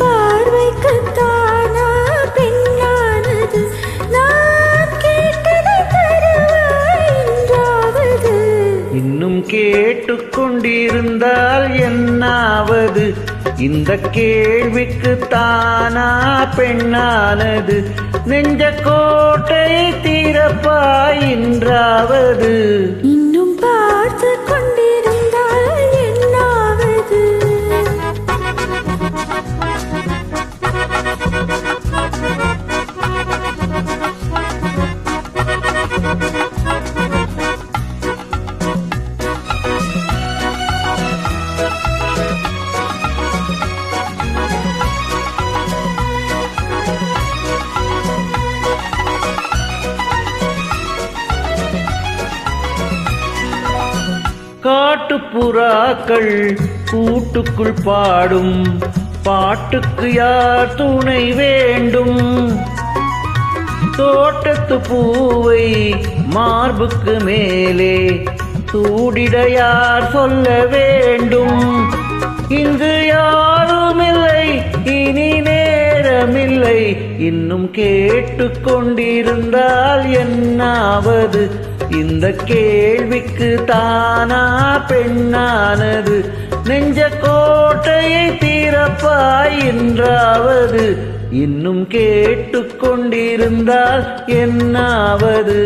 பார்வைக்குத்தானா பெண்ணானது நான் கேட்டதை தருவாய் என்றாவது இன்னும் கேட்டுக்கொண்டிருந்தால் என்னாவது இந்த கேள்விக்கு தானா பெண்ணானது நெஞ்ச கோட்டை தீரப்பாய் என்றாவது இன்னும் பார்த்து கொண்டிருந்தால் என்னாவது காட்டுப்புறாக்கள் கூட்டுக்குள் பாடும் பாட்டுக்கு யார் துணை வேண்டும் தோட்டத்து பூவை மார்புக்கு மேலே சூடிட யார் சொல்ல வேண்டும் இங்கு யாருமில்லை இனி நேரமில்லை இன்னும் கேட்டுக்கொண்டிருந்தால் என்னாவது இந்த கேள்விக்கு தானா பெண்ணானது நெஞ்ச கோட்டையை தீரப்பாய் என்றாவது இன்னும் கேட்டுக்கொண்டிருந்தால் என்னாவது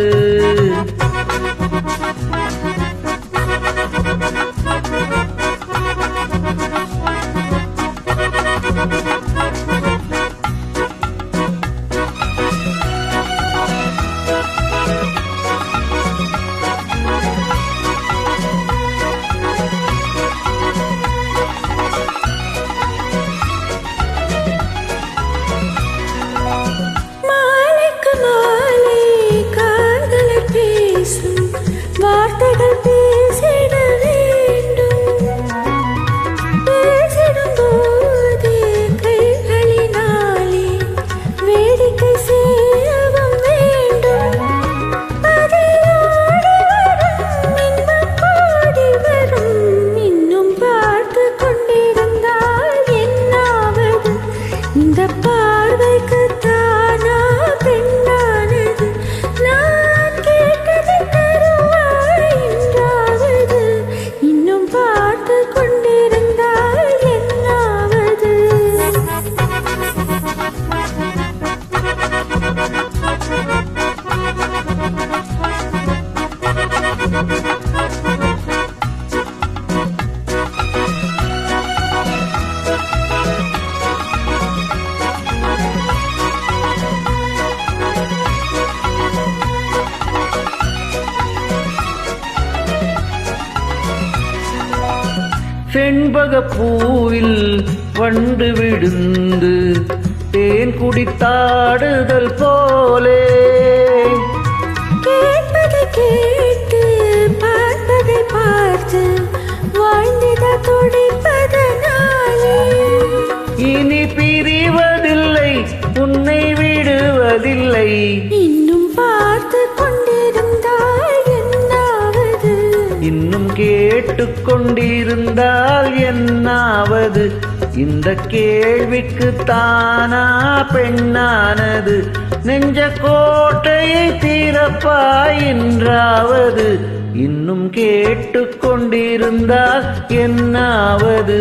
வார்த்தைகள் பேசிட வேண்டும் பேசிடும் போது கைகளினாலே வேடிக்கை செய்யவும் வேண்டும் அதிலோடி வரும் இன்பம் கோடி வரும் இன்னும் பார்த்து கொண்டிருந்தால் என்னாவது இந்த பார்வைக்கு தானா பெண்ணானது நான் கேட்டதை இன்னும் பார்த்து கொண்டிருந்தால் என்னாவது செண்பக பூவில் வண்டு விழுந்து தேன் குடித்தாடுதல் போலே கேட்பதை கேட்டு பார்ப்பதை பார்த்து வாழ்ந்திட துடிப்பதனாலே இனி பிரிவதில்லை உன்னை விடுவதில்லை இன்னும் பார்த்து கொண்டிருந்தால் என்னாவது இன்னும் கேட்டுக்கொண்டிருந்தால் என்னாவது இந்த கேள்விக்கு தானா பெண்ணானது நெஞ்ச கோட்டையை தீரப்பாய் என்றாவது இன்னும் கேட்டுக்கொண்டிருந்தால் என்னாவது